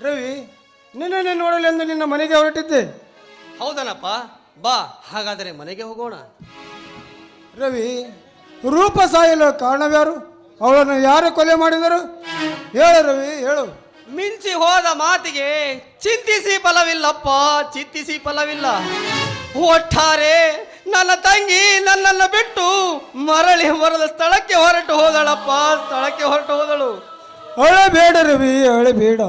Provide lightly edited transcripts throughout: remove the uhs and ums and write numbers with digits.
ರವಿ, ನಿನ್ನೆ ನೋಡಲೆಂದು ನಿನ್ನ ಮನೆಗೆ ಹೊರಟಿದ್ದೆ. ಹೌದನಪ್ಪ, ಬಾ ಹಾಗಾದರೆ ಮನೆಗೆ ಹೋಗೋಣ. ರವಿ, ರೂಪ ಸಾಯಲು ಕಾರಣವ್ಯಾರು? ಅವಳನ್ನು ಯಾರು ಕೊಲೆ ಮಾಡಿದರು? ಹೇಳು ರವಿ, ಹೇಳು. ಮಿಂಚಿ ಹೋದ ಮಾತಿಗೆ ಚಿಂತಿಸಿ ಫಲವಿಲ್ಲಪ್ಪ, ಚಿಂತಿಸಿ ಫಲವಿಲ್ಲ. ಒಟ್ಟಾರೆ ನನ್ನ ತಂಗಿ ನನ್ನನ್ನು ಬಿಟ್ಟು ಮರಳಿ ಬರದ ಸ್ಥಳಕ್ಕೆ ಹೊರಟು ಹೋದಳಪ್ಪ, ಸ್ಥಳಕ್ಕೆ ಹೊರಟು ಹೋದಳು. ಅಳಬೇಡ ರವಿ, ಅಳಬೇಡ.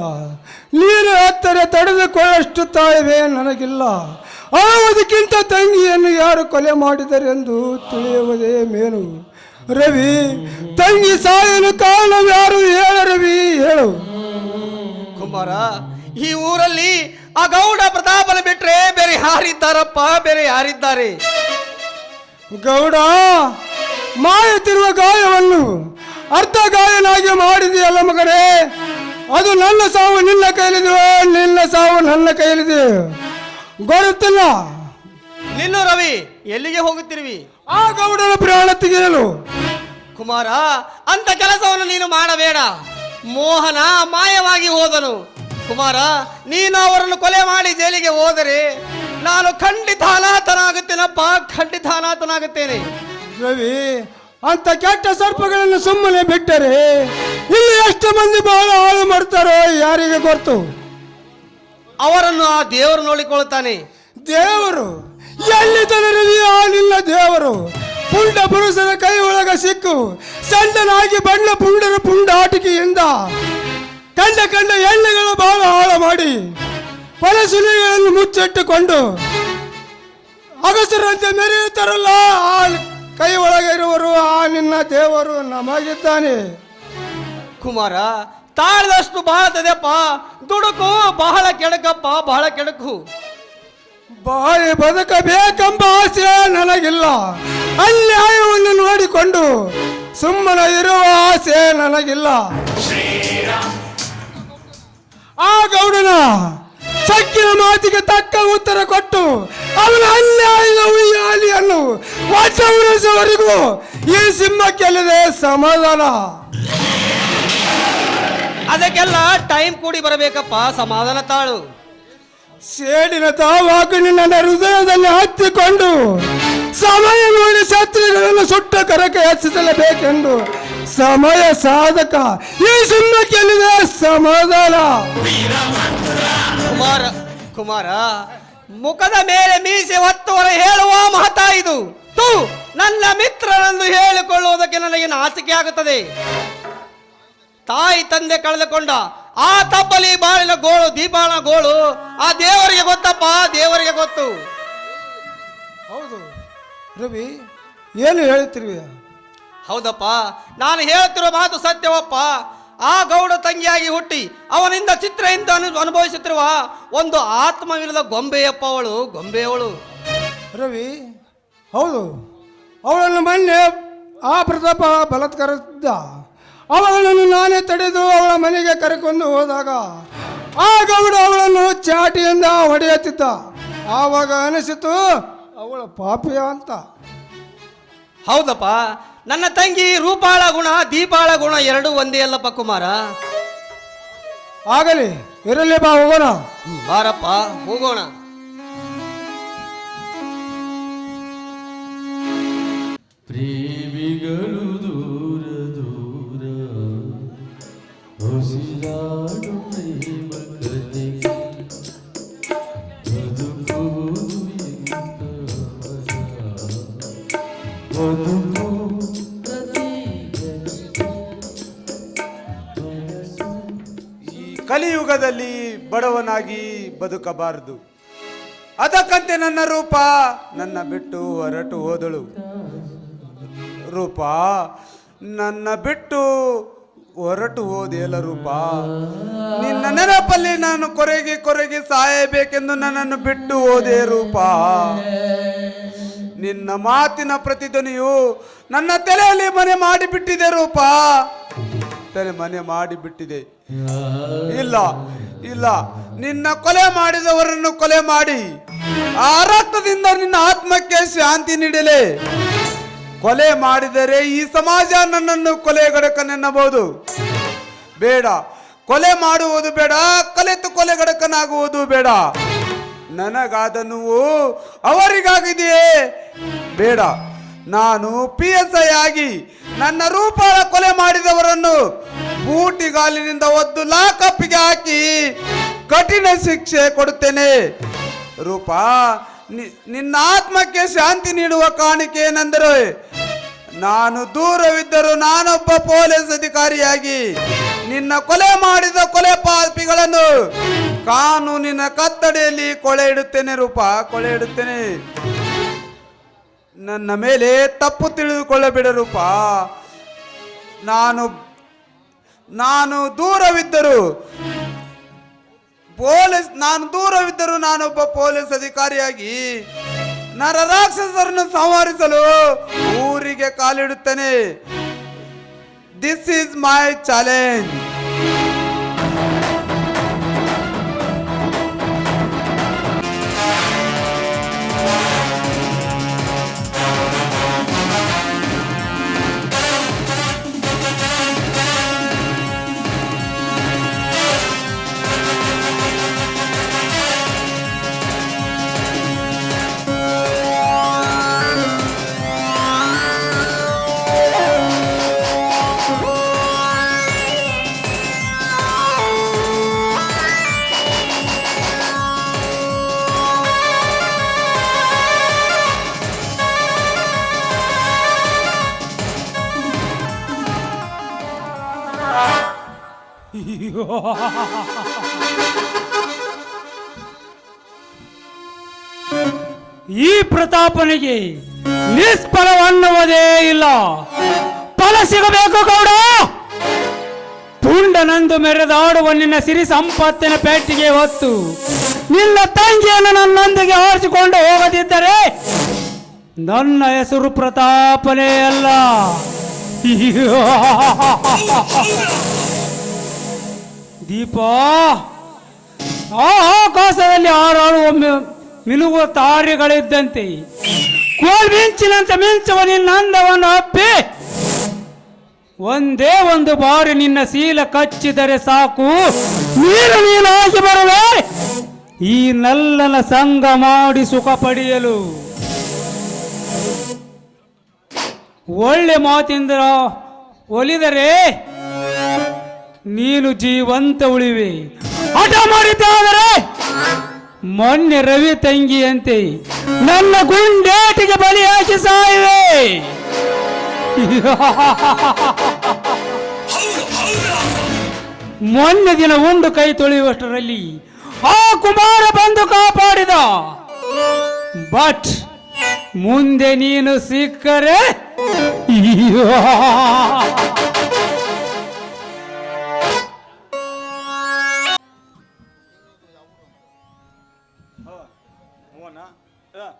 ನೀನು ಹತ್ತರ ತಡೆದುಕೊಳ್ಳಷ್ಟು ತಾಳ್ಮೆ ನನಗಿಲ್ಲ. ಅಳುವುದಕ್ಕಿಂತ ತಂಗಿಯನ್ನು ಯಾರು ಕೊಲೆ ಮಾಡಿದರೆಂದು ತಿಳಿಯುವುದೇ ಮೇಲು. ರವಿ, ತಂಗಿ ಸಾಯಲು ಕಾರಣವ್ಯಾರು? ಹೇಳು ರವಿ, ಹೇಳು. ಕುಮಾರ, ಈ ಊರಲ್ಲಿ ಆ ಗೌಡ ಪ್ರತಾಪನ ಬಿಟ್ರೆ ಬೇರೆ ಯಾರಿದ್ದಾರಪ್ಪ, ಬೇರೆ ಯಾರಿದ್ದಾರೆ? ಗೌಡ, ಮಾಯುತ್ತಿರುವ ಗಾಯವನ್ನು ಅರ್ಧ ಗಾಯನಾಗಿ ಮಾಡಿದೆಯಲ್ಲ ಮಗನೇ. ಅದು ನನ್ನ ಸಾವು ನಿನ್ನ ಕೈಲಿದೆ, ನಿನ್ನ ಸಾವು ನನ್ನ ಕೈಲಿದೆ. ಗೊತ್ತಿಲ್ಲ. ನಿಲ್ಲು ರವಿ, ಎಲ್ಲಿಗೆ ಹೋಗುತ್ತಿರುವಿ? ಆ ಗೌಡನ ಪ್ರಾಣ ತೆಗೆಯಲು. ಕುಮಾರ, ಅಂತ ಕೆಲಸವನ್ನು ನೀನು ಮಾಡಬೇಡ. ಮೋಹನ ಮಾಯವಾಗಿ ಹೋದನು. ಕುಮಾರ, ನೀನು ಅವರನ್ನು ಕೊಲೆ ಮಾಡಿ ಜೈಲಿಗೆ ಹೋದರೆ ನಾನು ಖಂಡಿತ ಅನಾಥನಾಗುತ್ತೇನಪ್ಪ, ಖಂಡಿತ ಅನಾಥನಾಗುತ್ತೇನೆ. ರವಿ, ಅಂತ ಕೆಟ್ಟ ಸರ್ಪಗಳನ್ನು ಸುಮ್ಮನೆ ಬಿಟ್ಟರೆ ಇಲ್ಲಿ ಎಷ್ಟು ಮಂದಿ ಬಹಳ ಹಾಳು ಮಾಡ್ತಾರೋ ಯಾರಿಗೆ ಗೊತ್ತು. ಅವರನ್ನು ಆ ದೇವರು ನೋಡಿಕೊಳ್ಳುತ್ತಾನೆ. ದೇವರು ಎಲ್ಲಿದ್ದಾನೆ ರವಿ? ಆ ನಿನ್ನ ದೇವರು ಪುಂಡ ಪುರುಷರ ಕೈ ಒಳಗ ಸಿಕ್ಕು ಸಣ್ಣನಾಗಿ ಬಣ್ಣ ಪುಂಡರ ಪುಂಡಾಟಿಕೆಯಿಂದ ಕಂಡ ಎಣ್ಣೆಗಳ ಬಹಳ ಹಾಳು ಮಾಡಿ ಪರಸುಲಿಗಳನ್ನು ಮುಚ್ಚಿಟ್ಟುಕೊಂಡು ಅಗಸರಂತೆ ಮೆರೆಯುತ್ತಾರಲ್ಲ, ಆ ಕೈ ಒಳಗೆ ಇರುವರು ಆ ನಿನ್ನ ದೇವರು ನಮಗಿದ್ದಾನೆ. ಕುಮಾರ, ತಾಳದಷ್ಟು ಬಾಳತದೆಪ್ಪ, ದುಡುಕು ಬಹಳ ಕೆಡಕಪ್ಪ, ಬಹಳ ಕೆಡಕು. ಬಾಯಿ ಬದುಕಬೇಕೆಂಬ ಆಸೆ ನನಗಿಲ್ಲ. ಅನ್ಯಾಯವನ್ನು ನೋಡಿಕೊಂಡು ಸುಮ್ಮನೆ ಇರುವ ಆಸೆ ನನಗಿಲ್ಲ. ಆ ಗೌಡನ ಸಕ್ಕಿನ ಮಾತಿಗೆ ತಕ್ಕ ಉತ್ತರ ಕೊಟ್ಟು ಅವನ ಅನ್ಯಾಯದ ಉಯ್ಯಾಲಿಯನ್ನು ವರ್ಷವರೆಗೂ ಈ ಸಿಂಹಕ್ಕೆಲ್ಲದೆ ಸಮಾಧಾನ. ಅದಕ್ಕೆಲ್ಲ ಟೈಮ್ ಕೂಡಿ ಬರಬೇಕಪ್ಪ, ಸಮಾಧಾನ ತಾಳು. ಸೇಡಿನ ತಾವಾಕು ನಿನ್ನ ಹೃದಯದಲ್ಲಿ ಹತ್ತಿಕೊಂಡು ಸಮಯ ನೋಡಿ ಶತ್ರುಗಳನ್ನು ಸುಟ್ಟ ಕರಕ್ಕೆ ಹೆಚ್ಚಿಸಲೇಬೇಕೆಂದು ಸಮಯ ಸಾಧಕ ಈ ಸಿಂಹಕ್ಕೆಲ್ಲಿದೆ ಸಮಾಧಾನ. ಕುಮಾರ, ಮುಖದ ಮೇಲೆ ಮೀಸೆ ಹೊತ್ತವರ ಹೇಳುವ ಮಹತಾ ಇದು. ನನ್ನ ಮಿತ್ರನನ್ನು ಹೇಳಿಕೊಳ್ಳುವುದಕ್ಕೆ ನನಗೆ ನಾಚಿಕೆ ಆಗುತ್ತದೆ. ತಾಯಿ ತಂದೆ ಕಳೆದುಕೊಂಡ ಆ ತಪ್ಪಲಿ ಬಾಳಿನ ಗೋಳು, ದೀಪಾವಳ ಗೋಳು ಆ ದೇವರಿಗೆ ಗೊತ್ತಪ್ಪ, ದೇವರಿಗೆ ಗೊತ್ತು. ಹೌದು ರವಿ, ಏನು ಹೇಳ್ತಿರುವೆ? ಹೌದಪ್ಪ, ನಾನು ಹೇಳುತ್ತಿರುವ ಮಾತು ಸತ್ಯವಪ್ಪ. ಆ ಗೌಡ ತಂಗಿಯಾಗಿ ಹುಟ್ಟಿ ಅವನಿಂದ ಚಿತ್ರಹಿಂದ ಅನುಭವಿಸುತ್ತಿರುವ ಒಂದು ಆತ್ಮವಿಲ್ಲದ ಗೊಂಬೆಯಪ್ಪ ಅವಳು, ಗೊಂಬೆಯವಳು. ರವಿ, ಹೌದು, ಅವಳನ್ನು ಮೊನ್ನೆ ಆ ಪ್ರತಾಪ ಬಲಾತ್ಕಾರದಿಂದ ಅವಳನ್ನು ನಾನೇ ತಡೆದು ಅವಳ ಮನೆಗೆ ಕರೆಕೊಂಡು ಹೋದಾಗ ಆ ಗೌಡ ಅವಳನ್ನು ಚಾಟಿಯಿಂದ ಹೊಡೆಯುತ್ತಿದ್ದ. ಆವಾಗ ಅನಿಸಿತು ಅವಳ ಪಾಪಿಯ ಅಂತ. ಹೌದಪ್ಪ, ನನ್ನ ತಂಗಿ ರೂಪಾಳ ಗುಣ ದೀಪಾಳ ಗುಣ ಎರಡೂ ಒಂದೇ ಅಲ್ಲಪ್ಪ ಕುಮಾರ. ಆಗಲಿ, ಇರಲಿ, ಬಾ ಹೋಗೋಣ. ಬಾರಪ್ಪ ಹೋಗೋಣ. ಪ್ರೇಮಿಗಳು ದೂರ ದೂರ ಉಸಿರಾಡು ಪ್ರೇಮ ಕಥೆ ಬದುಕುವುದು ಎಂತ ಬದುಕು ಈ ಕಲಿಯುಗದಲ್ಲಿ ಬಡವನಾಗಿ ಬದುಕಬಾರದು. ಅದಕ್ಕಂತೆ ನನ್ನ ರೂಪ ನನ್ನ ಬಿಟ್ಟು ಹೊರಟು ಹೋದಳು. ರೂಪ ನನ್ನ ಬಿಟ್ಟು ಹೊರಟು ಹೋದೆಯಲ್ಲ ರೂಪ. ನಿನ್ನ ನೆನಪಲ್ಲಿ ನಾನು ಕೊರಗಿ ಸಾಯಬೇಕೆಂದು ನನ್ನನ್ನು ಬಿಟ್ಟು ಹೋದೆ ರೂಪ. ನಿನ್ನ ಮಾತಿನ ಪ್ರತಿಧ್ವನಿಯು ನನ್ನ ತಲೆಯಲ್ಲಿ ಮನೆ ಮಾಡಿಬಿಟ್ಟಿದೆ ರೂಪ, ತಲೆ ಮನೆ ಮಾಡಿಬಿಟ್ಟಿದೆ. ಇಲ್ಲ ಇಲ್ಲ, ನಿನ್ನ ಕೊಲೆ ಮಾಡಿದವರನ್ನು ಕೊಲೆ ಮಾಡಿ ಆ ರಕ್ತದಿಂದ ನಿನ್ನ ಆತ್ಮಕ್ಕೆ ಶಾಂತಿ ನೀಡಲೇ. ಕೊಲೆ ಮಾಡಿದರೆ ಈ ಸಮಾಜ ನನ್ನನ್ನು ಕೊಲೆಗಡಕನೆನ್ನಬಹುದು. ಬೇಡ, ಕೊಲೆ ಮಾಡುವುದು ಬೇಡ, ಕಲಿತು ಕೊಲೆಗಡಕನಾಗುವುದು ಬೇಡ. ನನಗಾದ ನೋವು ಅವರಿಗಾಗಿದೆಯೇ? ಬೇಡ. ನಾನು PSI ಆಗಿ ನನ್ನ ರೂಪಾಳ ಕೊಲೆ ಮಾಡಿದವರನ್ನು ಬೂಟಿಗಾಲಿನಿಂದ ಒದ್ದು ಲಾಕಪ್ಪಿಗೆ ಹಾಕಿ ಕಠಿಣ ಶಿಕ್ಷೆ ಕೊಡುತ್ತೇನೆ. ರೂಪಾ, ನಿನ್ನ ಆತ್ಮಕ್ಕೆ ಶಾಂತಿ ನೀಡುವ ಕಾಣಿಕೆ ಏನೆಂದರೆ, ನಾನು ದೂರವಿದ್ದರೂ ನಾನೊಬ್ಬ ಪೊಲೀಸ್ ಅಧಿಕಾರಿಯಾಗಿ ನಿನ್ನ ಕೊಲೆ ಮಾಡಿದ ಕೊಲೆ ಪಾಪಿಗಳನ್ನು ಕಾನೂನಿನ ಕತ್ತಡೆಯಲ್ಲಿ ಕೊಳೆ ಇಡುತ್ತೇನೆ. ರೂಪಾ, ಕೊಳೆ ಇಡುತ್ತೇನೆ. ನನ್ನ ಮೇಲೆ ತಪ್ಪು ತಿಳಿದುಕೊಳ್ಳಬೇಡ ರೂಪಾ. ನಾನು ದೂರವಿದ್ದರೂ ನಾನೊಬ್ಬ ಪೊಲೀಸ್ ಅಧಿಕಾರಿಯಾಗಿ ನರ ರಾಕ್ಷಸರನ್ನು ಸಂಹರಿಸಲು ಊರಿಗೆ ಕಾಲಿಡುತ್ತೇನೆ. This is my challenge. ಈ ಪ್ರತಾಪನಿಗೆ ನಿಷ್ಫಲವನ್ನುವುದೇ ಇಲ್ಲ. ಫಲ ಸಿಗಬೇಕು ಗೌಡ. ತುಂಡನಂದು ಮೆರೆದಾಡುವ ನಿನ್ನ ಸಿರಿ ಸಂಪತ್ತಿನ ಪೆಟ್ಟಿಗೆ ಹೊತ್ತು ನಿನ್ನ ತಂಗಿಯನ್ನು ನನ್ನೊಂದಿಗೆ ಆರಿಸಿಕೊಂಡು ಹೋಗದಿದ್ದರೆ ನನ್ನ ಹೆಸರು ಪ್ರತಾಪನೇ ಅಲ್ಲ. ದೀಪ ಆಕಾಶದಲ್ಲಿ ಹಾರಾಡುವ ಮಿನುಗುವ ತಾರೆಗಳಿದ್ದಂತೆ ಕೋಲ್ಮಿಂಚಿನಂತೆ ಮಿಂಚುವ ನಿನ್ನ ಅಂದವನ್ನು ಅಪ್ಪಿ ಒಂದೇ ಒಂದು ಬಾರಿ ನಿನ್ನ ಶೀಲ ಕಚ್ಚಿದರೆ ಸಾಕು, ನೀನಾಗಿ ಬರುವೆ ಈ ನಲ್ಲನ ಸಂಗ ಮಾಡಿ ಸುಖ ಪಡೆಯಲು. ಒಳ್ಳೆ ಮಾತಿಂದ ಒಲಿದರೆ ನೀನು ಜೀವಂತ ಉಳಿವೆ. ಹಠ ಮಾಡಿದ್ದಾದರೆ ಮೊನ್ನೆ ರವಿ ತಂಗಿಯಂತೆ ನನ್ನ ಗುಂಡೇಟಿಗೆ ಬಲಿಯಾಗಿ ಸಾಯುವೆ. ಮೊನ್ನೆ ದಿನ ಉಂಡು ಕೈ ತೊಳೆಯುವಷ್ಟರಲ್ಲಿ ಆ ಕುಮಾರ ಬಂದು ಕಾಪಾಡಿದ. ಬಟ್ ಮುಂದೆ ನೀನು ಸಿಕ್ಕರೆ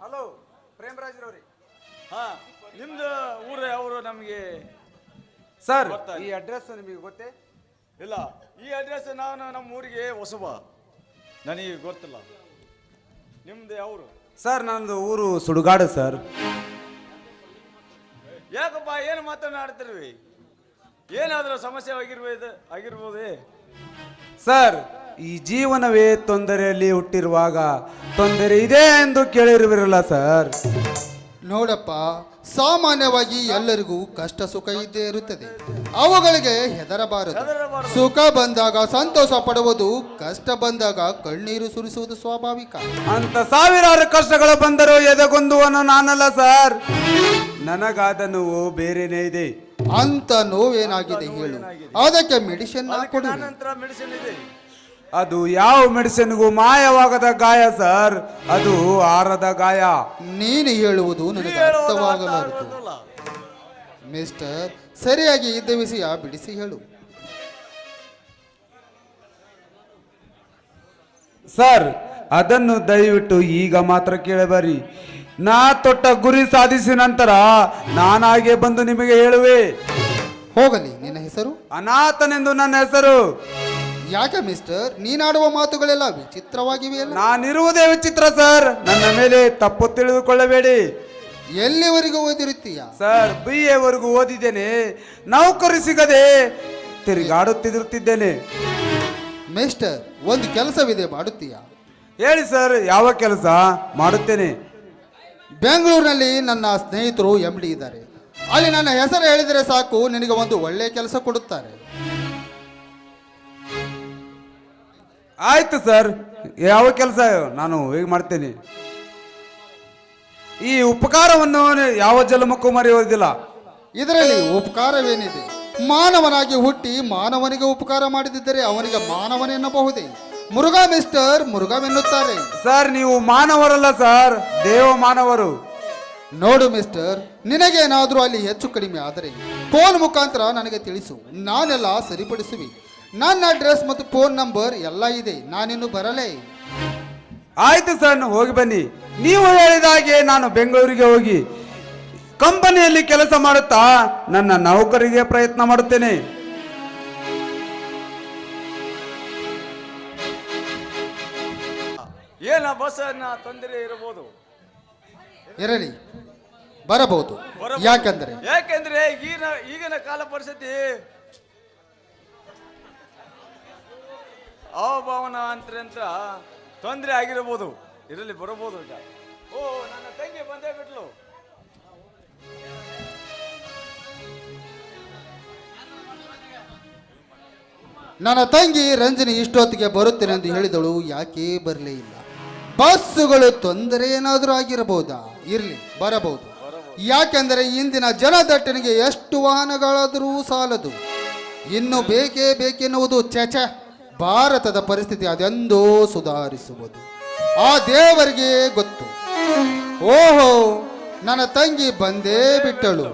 ಹಲೋ ಪ್ರೇಮರಾಜ್ರವ್ರಿ. ನಿಮ್ದು ಊರು ಅವರು ನಮಗೆ ಸರ್ ಈ ಅಡ್ರೆಸ್ ನಿಮಗೆ ಗೊತ್ತೇ? ಇಲ್ಲ, ಈ ಅಡ್ರೆಸ್ ನಾನು ನಮ್ಮ ಊರಿಗೆ ಹೊಸಬ, ನನಗೆ ಗೊತ್ತಿಲ್ಲ. ನಿಮ್ದು ಯಾವರು? ಸರ್ ನಂದು ಊರು ಸುಡುಗಾಡು ಸರ್. ಯಾಕಪ್ಪ ಏನು ಮಾತನಾಡ್ತಿರ್ವಿ? ಏನಾದರೂ ಸಮಸ್ಯೆ ಆಗಿರ್ಬೋದೇ? ಸರ್ ಈ ಜೀವನವೇ ತೊಂದರೆಯಲ್ಲಿ ಹುಟ್ಟಿರುವಾಗ ತೊಂದರೆ ಇದೆ ಎಂದು ಕೇಳಿರುವಿರಲ್ಲ ಸರ್. ನೋಡಪ್ಪ, ಸಾಮಾನ್ಯವಾಗಿ ಎಲ್ಲರಿಗೂ ಕಷ್ಟ ಸುಖ ಇದ್ದೇ ಇರುತ್ತದೆ. ಅವುಗಳಿಗೆ ಹೆದರಬಾರದು. ಸುಖ ಬಂದಾಗ ಸಂತೋಷ ಪಡುವುದು, ಕಷ್ಟ ಬಂದಾಗ ಕಣ್ಣೀರು ಸುರಿಸುವುದು ಸ್ವಾಭಾವಿಕ. ಅಂತ ಸಾವಿರಾರು ಕಷ್ಟಗಳು ಬಂದರೂ ಎದೆಗೊಂದುವನು ನಾನಲ್ಲ ಸರ್. ನನಗಾದ ನೋವು ಬೇರೆನೇ ಇದೆ. ಅಂತ ನೋವೇನಾಗಿದೆ ಹೇಳು, ಅದಕ್ಕೆ ಮೆಡಿಸಿನ್ ಕೊಡು. ನಂತರ ಮೆಡಿಸಿನ್ ಇದೆ. ಅದು ಯಾವ ಮೆಡಿಸಿನ್ಗೂ ಮಾಯವಾಗದ ಗಾಯ ಸರ್, ಅದು ಆರದ ಗಾಯ. ನೀನು ಹೇಳುವುದು ನನಗೆ ಅರ್ಥವಾಗಲಾರದು. ಮಿಸ್ಟರ್, ಸರಿಯಾಗಿ ಇದ್ದ ವಿಷಯ ಬಿಡಿಸಿ ಹೇಳು. ಸರ್ ಅದನ್ನು ದಯವಿಟ್ಟು ಈಗ ಮಾತ್ರ ಕೇಳಬಾರಿ. ನಾ ತೊಟ್ಟ ಗುರಿ ಸಾಧಿಸಿದ ನಂತರ ನಾನಾಗೆ ಬಂದು ನಿಮಗೆ ಹೇಳುವೆ. ಹೋಗಲಿ, ನಿನ್ನ ಹೆಸರು? ಅನಾಥನೆಂದು ನನ್ನ ಹೆಸರು. ಯಾಕೆ ಮಿಸ್ಟರ್, ನೀನಾಡುವ ಮಾತುಗಳೆಲ್ಲ ವಿಚಿತ್ರವಾಗಿವೆ ಅಲ್ಲ? ನಾನಿರುವುದೇ ವಿಚಿತ್ರ ಸರ್, ನನ್ನ ಮೇಲೆ ತಪ್ಪು ತಿಳಿದುಕೊಳ್ಳಬೇಡಿ. ಎಲ್ಲಿವರೆಗೂ ಓದಿರುತ್ತೀಯ? ಸರ್ BA ವರೆಗೂ ಓದಿದ್ದೇನೆ. ನೌಕರಿ ಸಿಗದೆ ತಿರುಗಾಡುತ್ತಿರುತ್ತಿದ್ದೇನೆ. ಮಿಸ್ಟರ್, ಒಂದು ಕೆಲಸವಿದೆ, ಮಾಡುತ್ತೀಯಾ? ಹೇಳಿ ಸರ್, ಯಾವ ಕೆಲಸ ಮಾಡುತ್ತೇನೆ. ಬೆಂಗಳೂರಿನಲ್ಲಿ ನನ್ನ ಸ್ನೇಹಿತರು MD ಇದ್ದಾರೆ. ಅಲ್ಲಿ ನನ್ನ ಹೆಸರು ಹೇಳಿದರೆ ಸಾಕು, ನಿನಗೆ ಒಂದು ಒಳ್ಳೆಯ ಕೆಲಸ ಕೊಡುತ್ತಾರೆ. ಆಯ್ತು ಸರ್, ಯಾವ ಕೆಲಸ ನಾನು ಹೇಗೆ ಮಾಡ್ತೇನೆ. ಈ ಉಪಕಾರವನ್ನು ಯಾವ ಜನ್ಮಕ್ಕೂ ಮರೆಯುವುದಿಲ್ಲ. ಇದರಲ್ಲಿ ಉಪಕಾರವೇನಿದೆ? ಮಾನವನಾಗಿ ಹುಟ್ಟಿ ಮಾನವನಿಗೆ ಉಪಕಾರ ಮಾಡದಿದ್ದರೆ ಅವನಿಗೆ ಮಾನವನೆನ್ನಬಹುದೇ? ಮುರುಘಾ ಮಿಸ್ಟರ್, ಮುರುಘಾವೆನ್ನುತ್ತಾರೆ. ಸರ್, ನೀವು ಮಾನವರಲ್ಲ ಸರ್, ದೇವ ಮಾನವರು. ನೋಡು ಮಿಸ್ಟರ್, ನಿನಗೇನಾದರೂ ಅಲ್ಲಿ ಹೆಚ್ಚು ಕಡಿಮೆ ಆದರೆ ಫೋನ್ ಮುಖಾಂತರ ನನಗೆ ತಿಳಿಸು, ನಾನೆಲ್ಲ ಸರಿಪಡಿಸುವೆ. ನನ್ನ ಅಡ್ರೆಸ್ ಮತ್ತು ಫೋನ್ ನಂಬರ್ ಎಲ್ಲ ಇದೆ. ನಾನಿನ್ನು ಬರಲೇ? ಆಯ್ತು ಸರ್, ಹೋಗಿ ಬನ್ನಿ. ನೀವು ಹೇಳಿದ ಹಾಗೆ ನಾನು ಬೆಂಗಳೂರಿಗೆ ಹೋಗಿ ಕಂಪನಿಯಲ್ಲಿ ಕೆಲಸ ಮಾಡುತ್ತಾ ನನ್ನ ನೌಕರಿಗೆ ಪ್ರಯತ್ನ ಮಾಡುತ್ತೇನೆ. ಏನ ಬಸ್ಸನ್ನ ತೊಂದರೆ ಇರಬಹುದು, ಇರಲಿ, ಬರಬಹುದು. ಯಾಕಂದರೆ ಯಾಕೆಂದ್ರೆ ಈಗಿನ ಕಾಲ ಪರಿಸ್ಥಿತಿ ಅವಭಾವನ ಅಂತ ತೊಂದರೆ ಆಗಿರಬಹುದು. ಇದರಲ್ಲಿ ಬರಬಹುದು. ಓ, ನನ್ನ ತಂಗಿ ಬಂದೇ ಬಿಟ್ಲು. ನನ್ನ ತಂಗಿ ರಂಜನಿ ಇಷ್ಟೊತ್ತಿಗೆ ಬರುತ್ತೇನೆ ಎಂದು ಹೇಳಿದಳು. ಯಾಕೆ ಬರಲೇ ಇಲ್ಲ? ಬಸ್ಸುಗಳು ತೊಂದರೆ ಏನಾದರೂ ಆಗಿರಬಹುದಾ? ಇರಲಿ, ಬರಬಹುದು. ಯಾಕೆಂದರೆ ಇಂದಿನ ಜನದಟ್ಟಣೆಗೆ ಎಷ್ಟು ವಾಹನಗಳಾದರೂ ಸಾಲದು. ಇನ್ನು ಬೇಕೇ ಬೇಕೆನ್ನುವುದು ಚಚ. ಭಾರತದ ಪರಿಸ್ಥಿತಿ ಅದೆಂದೋ ಸುಧಾರಿಸುವುದು ಆ ದೇವರಿಗೆ ಗೊತ್ತು. ಓಹೋ, ನನ್ನ ತಂಗಿ ಬಂದೇ ಬಿಟ್ಟಳು.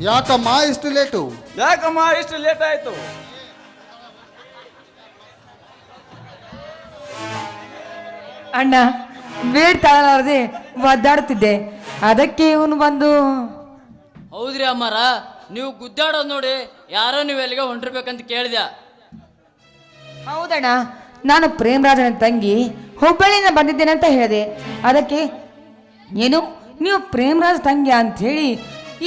ಯಾಕಮ್ಮ ಇಷ್ಟು ಲೇಟು? ಯಾಕಮ್ಮ ಇಷ್ಟು ಲೇಟ್ ಆಯ್ತು? ಅಣ್ಣ, ಬೇಡ ತಾಳಲಾರದೆ ಒದ್ದಾಡ್ತಿದ್ದೆ, ಅದಕ್ಕೆ ಇವನು ಬಂದು. ಹೌದ್ರಿ ಅಮ್ಮಾರ, ನೀವು ಗುದ್ದಾಡೋದು ನೋಡಿ ಯಾರೋ ನೀವು ಎಲ್ಲಿಗೆ ಹೊಂಟಿರ್ಬೇಕಂತ ಕೇಳಿದೆ. ಹೌದಣ್ಣ, ನಾನು ಪ್ರೇಮರಾಜನ ತಂಗಿ ಹುಬ್ಬಳ್ಳಿಯಿಂದ ಬಂದಿದ್ದೇನೆ ಅಂತ ಹೇಳಿದೆ. ಅದಕ್ಕೆ ಏನು ನೀವು ಪ್ರೇಮರಾಜ ತಂಗಿ ಅಂತ ಹೇಳಿ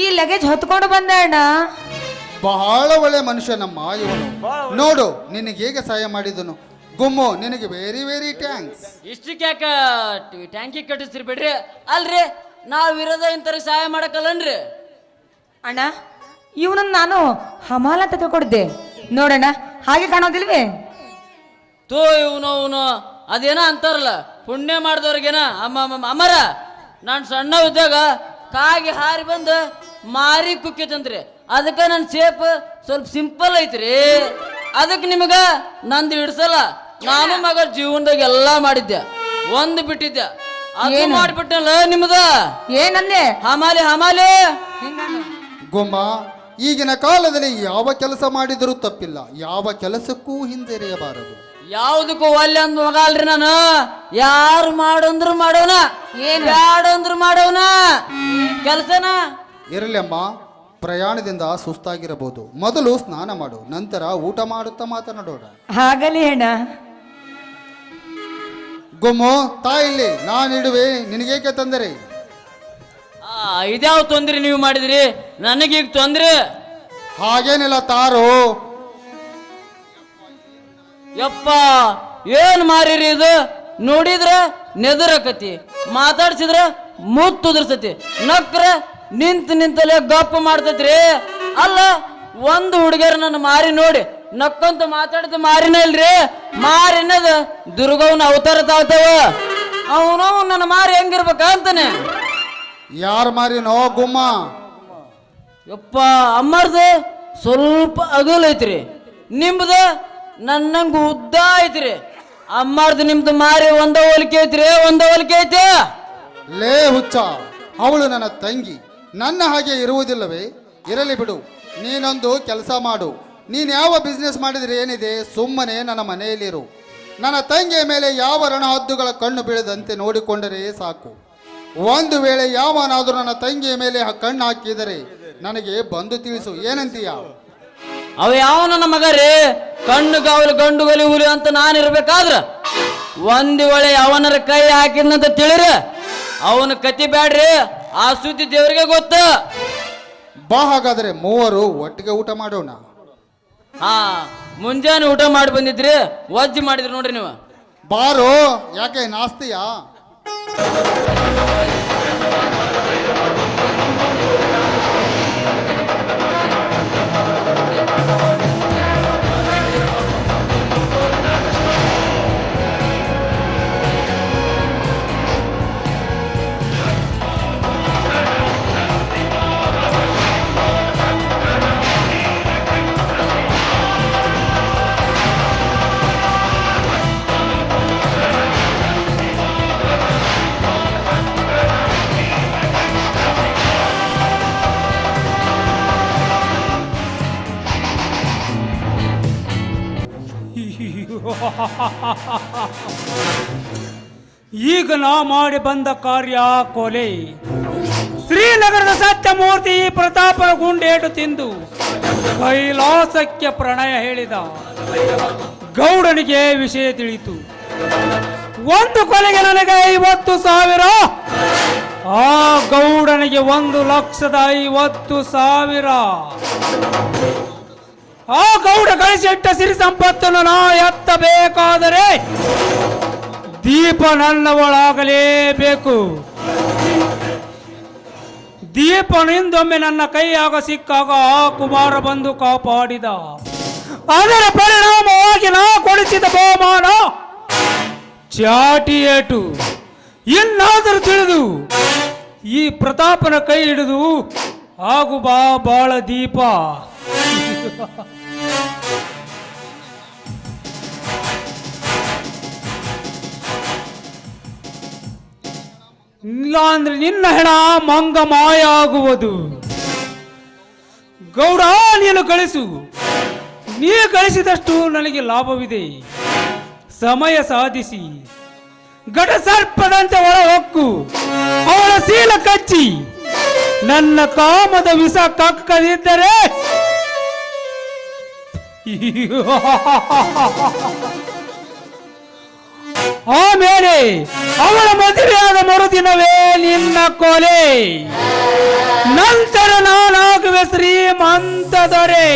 ಈ ಲಗೇಜ್ ಹೊತ್ಕೊಂಡು ಬಂದೆ ಅಣ್ಣ. ಬಹಳ ಒಳ್ಳೆ ಮನುಷ್ಯನಮ್ಮ ಇವನು. ನೋಡು, ನಿನಗೆ ಹೇಗೆ ಸಹಾಯ ಮಾಡಿದನು. ಗುಮ್ಮು, ನಿನಗೆ ವೆರಿ ವೆರಿ ಥ್ಯಾಂಕ್ಸ್. ಇಷ್ಟಕ್ಕೆ ಯಾಕೆ ಟ್ಯಾಂಕಿ ಕಟ್ಟಿಸ್ತೀರಿ ಬಿಡ್ರಿ. ಅಲ್ರಿ, ನಾವಿರೋದ ಇಂಥವ್ರಿಗೆ ಸಹಾಯ ಮಾಡಕ್ಕಲ್ಲನ್ರಿ. ಅಣ್ಣ, ಇವನನ್ನು ನಾನು ಹಮಾಲ ಅಂತ ತಿಳ್ಕೊಂಡಿದ್ದೆ. ನೋಡಣ್ಣ, ಹಾಗೆ ಕಾಣೋದಿಲ್ವೇ? ತೋ ಇವನು ಅದೇನ ಅಂತಾರಲ್ಲ, ಪುಣ್ಯ ಮಾಡಿದವ್ರಿಗೇನ ಅಮ್ಮರ. ನಾನು ಸಣ್ಣ ಇದ್ದಾಗ ಕಾಗಿ ಹಾರಿ ಬಂದು ಮಾರಿ ಕುಕ್ಕಿತಂತ್ರಿ. ಅದಕ್ಕೆ ನನ್ನ ಶೇಪ್ ಸ್ವಲ್ಪ ಸಿಂಪಲ್ ಐತ್ರಿ. ಅದಕ್ಕೆ ನಿಮಗ ನಂದು ಹಿಡ್ಸಲ್ಲ. ನಾನು ಮಗ ಜೀವನದಾಗ ಎಲ್ಲ ಮಾಡಿದ್ದೆ, ಒಂದು ಬಿಟ್ಟಿದ್ದೆ, ಅದು ಮಾಡಿಬಿಟ್ಟಲ್ಲ ನಿಮ್ದ. ಏನಂದೆ? ಹಮಾಲಿ ಹಮಾಲಿ. ಗುಮ್ಮ, ಈಗಿನ ಕಾಲದಲ್ಲಿ ಯಾವ ಕೆಲಸ ಮಾಡಿದರೂ ತಪ್ಪಿಲ್ಲ, ಯಾವ ಕೆಲಸಕ್ಕೂ ಹಿಂಜರಿಯಬಾರದು. ಯಾವುದಕ್ಕೂ ಒಲ್ಲೆ ಅಂದ್ ಮಗ ಅಲ್ರಿ ನಾನು. ಯಾರು ಮಾಡಂದ್ರು ಮಾಡೋನ, ಬ್ಯಾಡಂದ್ರು ಮಾಡೋನ ಕೆಲಸನ. ಇರಲಿ ಅಮ್ಮ, ಪ್ರಯಾಣದಿಂದ ಸುಸ್ತಾಗಿರಬಹುದು. ಮೊದಲು ಸ್ನಾನ ಮಾಡು, ನಂತರ ಊಟ ಮಾಡುತ್ತಾ ಮಾತನಾಡೋಣ. ಹಾಗಲಿ ಅಣ್ಣ. ಗುಮ್ಮು, ತಾಯಿಲ್ಲಿ ನಾನಿಡುವೆ, ನಿನಗೇಕೆ ತೊಂದರೆ? ಇದ್ಯಾವ ತೊಂದ್ರೆ ನೀವು ಮಾಡಿದ್ರಿ? ನನಗೀಗ ತೊಂದ್ರೆ ಹಾಗೇನಿಲ್ಲ ತಾರು. ಯಪ್ಪ, ಏನ್ ಮಾರಿರಿ ಇದು? ನೋಡಿದ್ರ ನೆದರಕತಿ, ಮಾತಾಡ್ಸಿದ್ರ ಮುತ್ತುದ್ರಸತಿ, ನಕ್ರ ನಿಂತಲೇ ಗಪ್ಪ ಮಾಡ್ತೈತ್ರಿ. ಅಲ್ಲ, ಒಂದು ಹುಡುಗಿಯರ ನನ್ನ ಮಾರಿ ನೋಡಿ ನಕ್ಕಂತ ಮಾತಾಡಿದ ಮಾರಿನ ಇಲ್ರಿ. ಮಾರಿನದ ದುರ್ಗವನ ಅವತಾರ ತಾಳ್ತಾವ. ಅವನು ನನ್ನ ಮಾರಿ ಹೆಂಗಿರ್ಬೇಕ ಅಂತಾನೆ. ಯಾರ ಮಾರಿನೋ ಗುಮ್ಮ? ಯಪ್ಪ, ಅಮ್ಮರ್ದ ಸ್ವಲ್ಪ ಅಗಲ ಐತ್ರಿ, ನಿಮ್ದ ನನ್ನಂಗ ಉದ್ದ ಐತ್ರಿ. ಅಮ್ಮಾರ್ದು ನಿಮ್ದು ಮಾರಿ ಒಂದ ಹೋಲಿಕೆ ಐತ್ರಿ, ಒಂದ ಹೋಲಿಕೆ ಐತಿ. ಲೇ ಹುಚ್ಚ, ಅವಳು ನನ್ನ ತಂಗಿ, ನನ್ನ ಹಾಗೆ ಇರುವುದಿಲ್ಲವೇ? ಇರಲಿ ಬಿಡು. ನೀನೊಂದು ಕೆಲಸ ಮಾಡು. ನೀನು ಯಾವ ಬಿಸ್ನೆಸ್ ಮಾಡಿದ್ರೆ ಏನಿದೆ, ಸುಮ್ಮನೆ ನನ್ನ ಮನೆಯಲ್ಲಿರು. ನನ್ನ ತಂಗಿಯ ಮೇಲೆ ಯಾವ ರಣಹದ್ದುಗಳ ಕಣ್ಣು ಬೀಳದಂತೆ ನೋಡಿಕೊಂಡರೆ ಸಾಕು. ಒಂದು ವೇಳೆ ಯಾವನಾದರೂ ನನ್ನ ತಂಗಿಯ ಮೇಲೆ ಕಣ್ಣು ಹಾಕಿದರೆ ನನಗೆ ಬಂದು ತಿಳಿಸು. ಏನಂತೀಯ? ಅವ ಯಾವ ನನ್ನ ಮಗ ರೀ? ಕಣ್ಣು ಗಾವಲು ಗಂಡು ಗಲಿ ಹುಲಿ ಅಂತ ನಾನು ಇರ್ಬೇಕಾದ್ರ ಒಂದು ವೇಳೆ ಅವನರ ಕೈ ಹಾಕಿದ್ನಂತ ತಿಳಿರಿ, ಅವನ ಕತಿ ಬ್ಯಾಡ್ರಿ, ಆ ಸುದ್ದಿ ದೇವರಿಗೆ ಗೊತ್ತ. ಬಾ ಹಾಗಾದರೆ ಮೂವರು ಒಟ್ಟಿಗೆ ಊಟ ಮಾಡೋಣ. ಹಾ, ಮುಂಜಾನೆ ಊಟ ಮಾಡಿ ಬಂದಿದ್ರಿ, ವಜ್ಜಿ ಮಾಡಿದ್ರಿ ನೋಡ್ರಿ ನೀವು. ಬಾರೋ, ಯಾಕೆ ನಾಸ್ತಿಯಾ? ಈಗ ನಾ ಮಾಡಿ ಬಂದ ಕಾರ್ಯ ಕೊಲೆ. ಶ್ರೀನಗರದ ಸತ್ಯಮೂರ್ತಿ ಪ್ರತಾಪನ ಗುಂಡೇಟು ತಿಂದು ಕೈಲಾಸಕ್ಕೆ ಪ್ರಣಯ ಹೇಳಿದ ಗೌಡನಿಗೆ ವಿಷಯ ತಿಳಿಯಿತು. ಒಂದು ಕೊಲೆಗೆ ನನಗೆ 50,000, ಆ ಗೌಡನಿಗೆ 1,50,000. ಆ ಗೌಡ ಗಳಿಸಿಟ್ಟ ಸಿರಿ ಸಂಪತ್ತನ್ನು ನಾ ಎತ್ತಬೇಕಾದರೆ ದೀಪ ನನ್ನವಳಾಗಲೇಬೇಕು. ದೀಪನಿಂದೊಮ್ಮೆ ನನ್ನ ಕೈಯಾಗ ಸಿಕ್ಕಾಗ ಆ ಕುಮಾರ ಬಂದು ಕಾಪಾಡಿದ. ಅದರ ಪರಿಣಾಮವಾಗಿ ನಾ ಕೊಡಿಸಿದ ಬಹುಮಾನ ಚಾಟಿ ಏಟು. ಇನ್ನಾದರೂ ತಿಳಿದು ಈ ಪ್ರತಾಪನ ಕೈ ಹಿಡಿದು ಆಗು ಬಾ ಬಾಳ ದೀಪ. ಇಲ್ಲ ಅಂದ್ರೆ ನಿನ್ನ ಹೆಣ ಮಂಗ ಮಾಯ ಆಗುವುದು. ಗೌಡ, ನೀನು ಗಳಿಸು. ನೀ ಗಳಿಸಿದಷ್ಟು ನನಗೆ ಲಾಭವಿದೆ. ಸಮಯ ಸಾಧಿಸಿ ಘಟ ಸರ್ಪದಂತೆ ಒಳ ಹೊಕ್ಕು ಅವಳ ಶೀಲ ಕಚ್ಚಿ ನನ್ನ ಕಾಮದ ವಿಷ ಕಕ್ಕದಿದ್ದರೆ ಆಮೇಲೆ ಅವಳ ಮದುವೆಯಾದ ಮರುದಿನವೇ ನಿನ್ನ ಕೊಲೆ. ನಂತರ ನಾನಾಗುವೆ ಶ್ರೀಮಂತ ದೊರೆ.